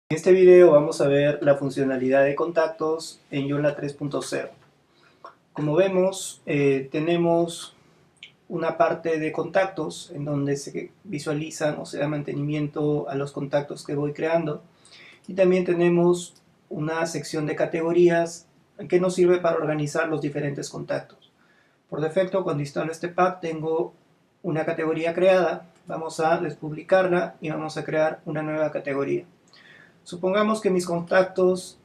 En este video vamos a ver la funcionalidad de contactos en Joomla 3.0. Como vemos, tenemos una parte de contactos en donde se visualizan o se da mantenimiento a los contactos que voy creando. Y también tenemos una sección de categorías que nos sirve para organizar los diferentes contactos. Por defecto, cuando instalo este pack, tengo una categoría creada. Vamos a despublicarla y vamos a crear una nueva categoría. Supongamos que mis contactos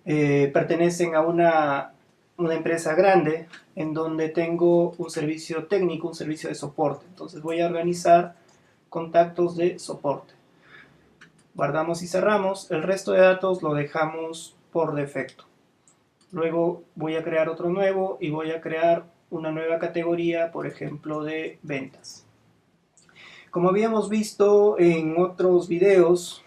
pertenecen a una empresa grande en donde tengo un servicio técnico, un servicio de soporte. Entonces voy a organizar contactos de soporte. Guardamos y cerramos. El resto de datos lo dejamos por defecto. Luego voy a crear otro nuevo y voy a crear una nueva categoría, por ejemplo, de ventas. Como habíamos visto en otros videos,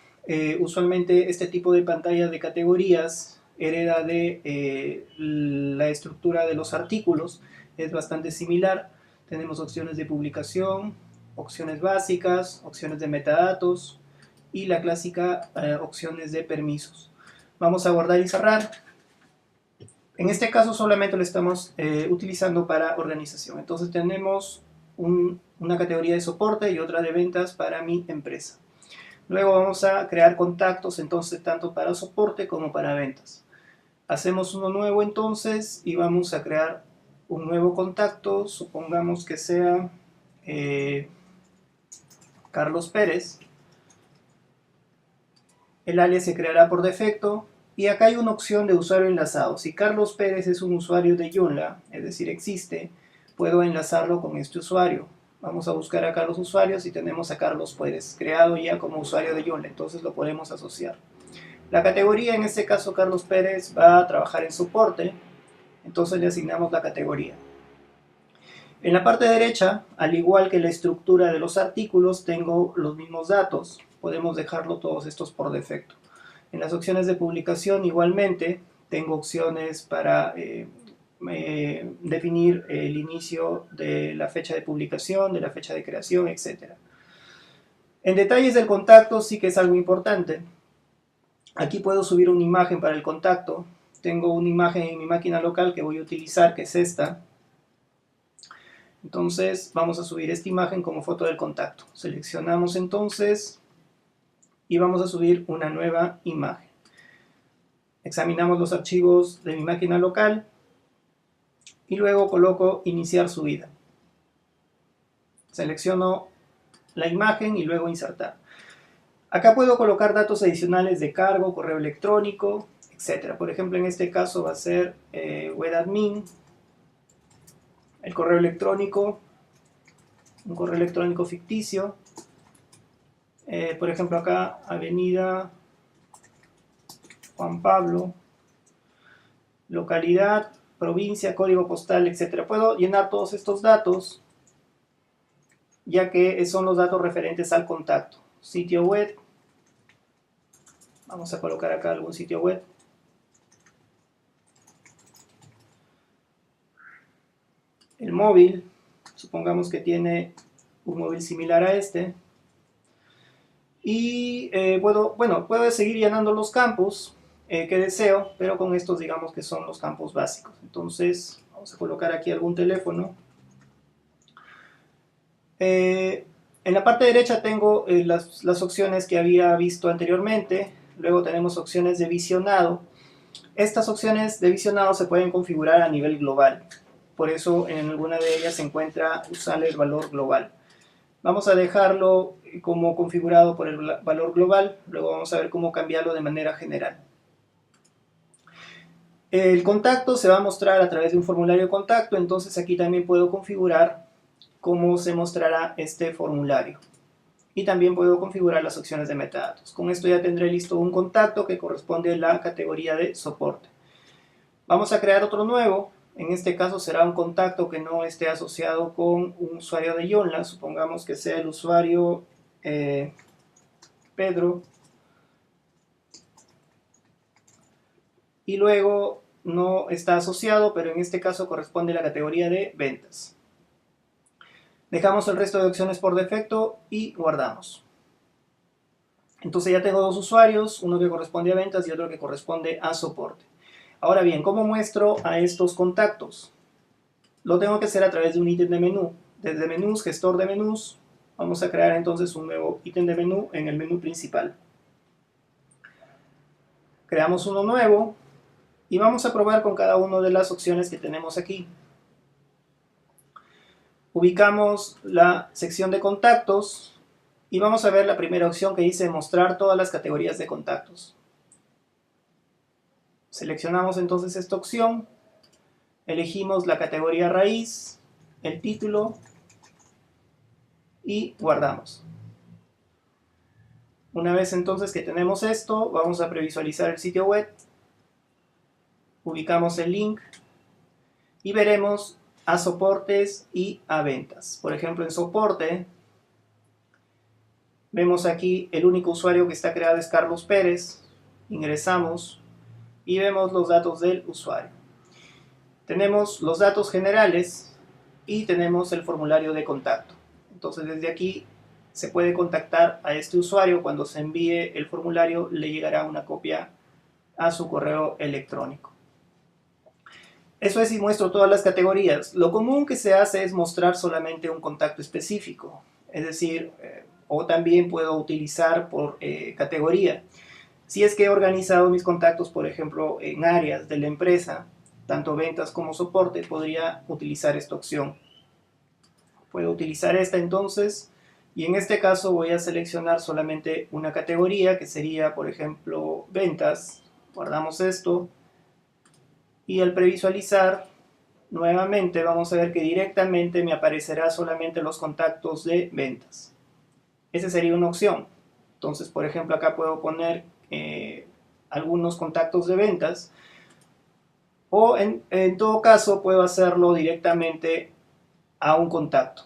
usualmente este tipo de pantalla de categorías hereda de la estructura de los artículos. Es bastante similar. Tenemos opciones de publicación, opciones básicas, opciones de metadatos y la clásica opciones de permisos. Vamos a guardar y cerrar. En este caso solamente lo estamos utilizando para organización. Entonces tenemos una categoría de soporte y otra de ventas para mi empresa. Luego vamos a crear contactos entonces tanto para soporte como para ventas. Hacemos uno nuevo entonces y vamos a crear un nuevo contacto. Supongamos que sea Carlos Pérez. El alias se creará por defecto. Y acá hay una opción de usuario enlazado. Si Carlos Pérez es un usuario de Joomla, es decir, existe, puedo enlazarlo con este usuario. Vamos a buscar acá los usuarios y tenemos a Carlos Pérez creado ya como usuario de Joomla, entonces lo podemos asociar. La categoría, en este caso Carlos Pérez, va a trabajar en soporte, entonces le asignamos la categoría. En la parte derecha, al igual que la estructura de los artículos, tengo los mismos datos. Podemos dejarlo todos estos por defecto. En las opciones de publicación igualmente tengo opciones para definir el inicio de la fecha de publicación, de la fecha de creación, etc. En detalles del contacto sí que es algo importante. Aquí puedo subir una imagen para el contacto. Tengo una imagen en mi máquina local que voy a utilizar, que es esta. Entonces vamos a subir esta imagen como foto del contacto. Seleccionamos entonces y vamos a subir una nueva imagen. Examinamos los archivos de mi máquina local y luego coloco iniciar subida. Selecciono la imagen y luego insertar. Acá puedo colocar datos adicionales de cargo, correo electrónico, etc. Por ejemplo, en este caso va a ser webadmin, el correo electrónico, un correo electrónico ficticio. Por ejemplo, acá Avenida Juan Pablo, localidad, provincia, código postal, etc. Puedo llenar todos estos datos, ya que son los datos referentes al contacto. Sitio web, vamos a colocar acá algún sitio web. El móvil, supongamos que tiene un móvil similar a este. Y puedo seguir llenando los campos que deseo, pero con estos digamos que son los campos básicos. Entonces vamos a colocar aquí algún teléfono. En la parte derecha tengo las opciones que había visto anteriormente. Luego tenemos opciones de visionado. Estas opciones de visionado se pueden configurar a nivel global. Por eso en alguna de ellas se encuentra usar el valor global. Vamos a dejarlo como configurado por el valor global. Luego vamos a ver cómo cambiarlo de manera general. El contacto se va a mostrar a través de un formulario de contacto. Entonces aquí también puedo configurar cómo se mostrará este formulario. Y también puedo configurar las opciones de metadatos. Con esto ya tendré listo un contacto que corresponde a la categoría de soporte. Vamos a crear otro nuevo. En este caso será un contacto que no esté asociado con un usuario de Joomla. Supongamos que sea el usuario Pedro. Y luego no está asociado, pero en este caso corresponde a la categoría de ventas. Dejamos el resto de opciones por defecto y guardamos. Entonces ya tengo dos usuarios, uno que corresponde a ventas y otro que corresponde a soporte. Ahora bien, ¿cómo muestro a estos contactos? Lo tengo que hacer a través de un ítem de menú. Desde menús, gestor de menús, vamos a crear entonces un nuevo ítem de menú en el menú principal. Creamos uno nuevo y vamos a probar con cada una de las opciones que tenemos aquí. Ubicamos la sección de contactos y vamos a ver la primera opción que dice mostrar todas las categorías de contactos. Seleccionamos entonces esta opción, elegimos la categoría raíz, el título y guardamos. Una vez entonces que tenemos esto, vamos a previsualizar el sitio web, ubicamos el link y veremos a soportes y a ventas. Por ejemplo, en soporte, vemos aquí el único usuario que está creado es Carlos Pérez, ingresamos y vemos los datos del usuario. Tenemos los datos generales y tenemos el formulario de contacto. Entonces desde aquí se puede contactar a este usuario. Cuando se envíe el formulario le llegará una copia a su correo electrónico. Eso es si muestro todas las categorías. Lo común que se hace es mostrar solamente un contacto específico, es decir, o también puedo utilizar por categoría. Si es que he organizado mis contactos, por ejemplo, en áreas de la empresa, tanto ventas como soporte, podría utilizar esta opción. Puedo utilizar esta entonces, y en este caso voy a seleccionar solamente una categoría, que sería, por ejemplo, ventas. Guardamos esto, y al previsualizar, nuevamente vamos a ver que directamente me aparecerá solamente los contactos de ventas. Esa sería una opción. Entonces, por ejemplo, acá puedo poner algunos contactos de ventas, o en todo caso puedo hacerlo directamente a un contacto,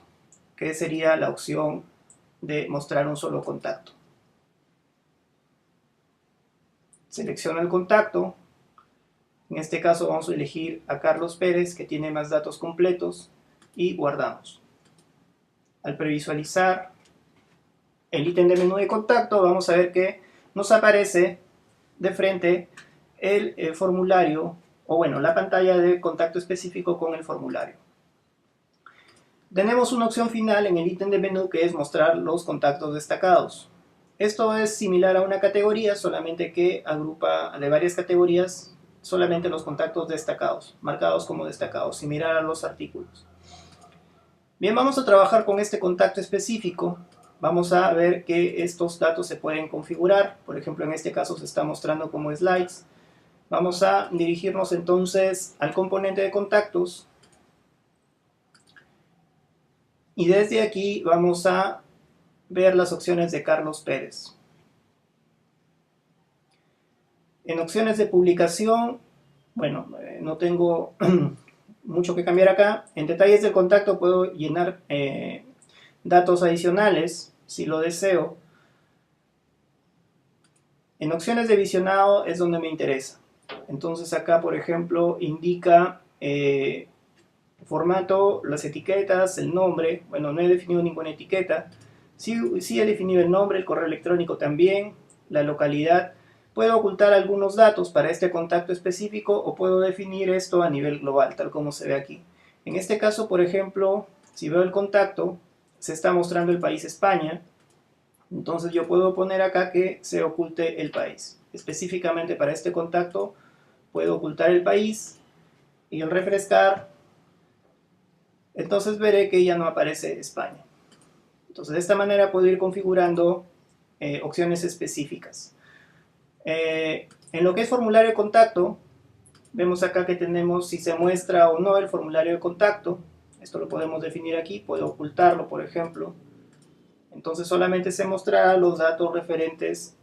que sería la opción de mostrar un solo contacto. Selecciono el contacto, en este caso vamos a elegir a Carlos Pérez, que tiene más datos completos, y guardamos. Al previsualizar el ítem de menú de contacto, vamos a ver que nos aparece de frente el formulario, o bueno, la pantalla de contacto específico con el formulario. Tenemos una opción final en el ítem de menú que es mostrar los contactos destacados. Esto es similar a una categoría, solamente que agrupa de varias categorías solamente los contactos destacados, marcados como destacados, similar a los artículos. Bien, vamos a trabajar con este contacto específico. Vamos a ver que estos datos se pueden configurar. Por ejemplo, en este caso se está mostrando como slides. Vamos a dirigirnos entonces al componente de contactos. Y desde aquí vamos a ver las opciones de Carlos Pérez. En opciones de publicación, bueno, no tengo mucho que cambiar acá. En detalles del contacto puedo llenar datos adicionales si lo deseo. En opciones de visionado es donde me interesa. Entonces acá, por ejemplo, indica formato, las etiquetas, el nombre. Bueno, no he definido ninguna etiqueta. Sí he definido el nombre, el correo electrónico también, la localidad. Puedo ocultar algunos datos para este contacto específico o puedo definir esto a nivel global, tal como se ve aquí. En este caso, por ejemplo, si veo el contacto, se está mostrando el país España. Entonces yo puedo poner acá que se oculte el país. Específicamente para este contacto puedo ocultar el país y al refrescar, entonces veré que ya no aparece España. Entonces de esta manera puedo ir configurando opciones específicas. En lo que es formulario de contacto, vemos acá que tenemos si se muestra o no el formulario de contacto. Esto lo podemos definir aquí, puedo ocultarlo por ejemplo. Entonces solamente se mostrará los datos referentes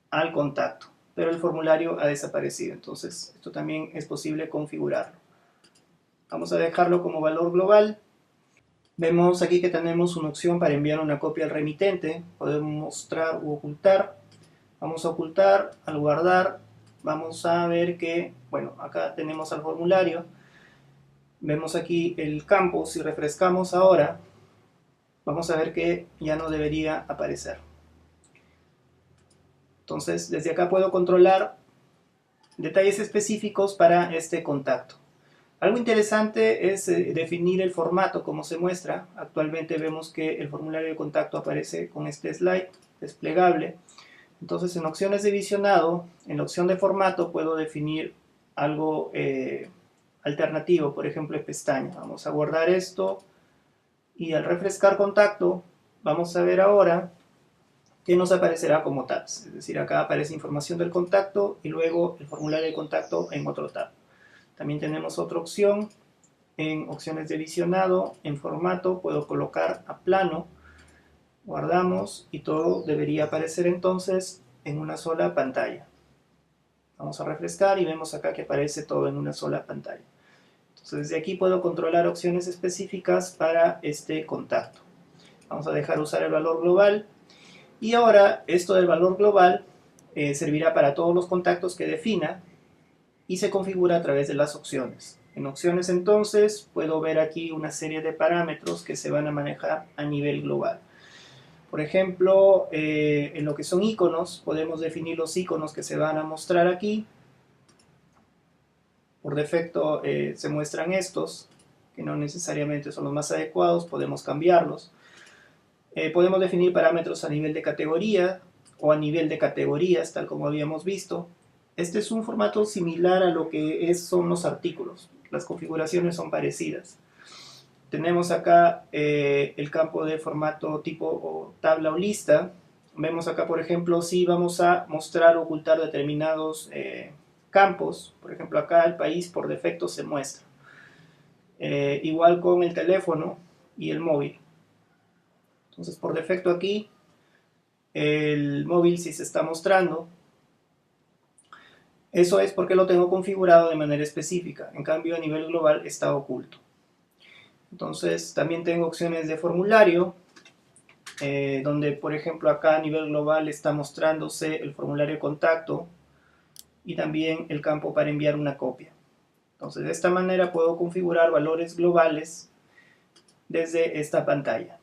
al contacto, pero el formulario ha desaparecido. Entonces esto también es posible configurarlo. Vamos a dejarlo como valor global. Vemos aquí que tenemos una opción para enviar una copia al remitente. Podemos mostrar u ocultar. Vamos a ocultar, al guardar, vamos a ver que, bueno, acá tenemos al formulario. Vemos aquí el campo, si refrescamos ahora, vamos a ver que ya no debería aparecer. Entonces, desde acá puedo controlar detalles específicos para este contacto. Algo interesante es definir el formato como se muestra. Actualmente vemos que el formulario de contacto aparece con este slide desplegable. Entonces, en opciones de visionado, en la opción de formato puedo definir algo alternativo, por ejemplo, en pestaña. Vamos a guardar esto y al refrescar contacto, vamos a ver ahora que nos aparecerá como tabs. Es decir, acá aparece información del contacto y luego el formulario de contacto en otro tab. También tenemos otra opción, en opciones de visionado, en formato, puedo colocar a plano, guardamos y todo debería aparecer entonces en una sola pantalla. Vamos a refrescar y vemos acá que aparece todo en una sola pantalla. Entonces desde aquí puedo controlar opciones específicas para este contacto. Vamos a dejar usar el valor global. Y ahora esto del valor global servirá para todos los contactos que defina y se configura a través de las opciones. En opciones entonces puedo ver aquí una serie de parámetros que se van a manejar a nivel global. Por ejemplo, en lo que son iconos, podemos definir los iconos que se van a mostrar aquí. Por defecto se muestran estos, que no necesariamente son los más adecuados, podemos cambiarlos. Podemos definir parámetros a nivel de categoría o a nivel de categorías, tal como habíamos visto. Este es un formato similar a lo que son los artículos. Las configuraciones son parecidas. Tenemos acá el campo de formato tipo o tabla o lista. Vemos acá, por ejemplo, si vamos a mostrar o ocultar determinados campos. Por ejemplo, acá el país por defecto se muestra. Igual con el teléfono y el móvil. Entonces, por defecto aquí, el móvil sí se está mostrando. Eso es porque lo tengo configurado de manera específica. En cambio, a nivel global está oculto. Entonces, también tengo opciones de formulario, donde, por ejemplo, acá a nivel global está mostrándose el formulario de contacto y también el campo para enviar una copia. Entonces, de esta manera puedo configurar valores globales desde esta pantalla.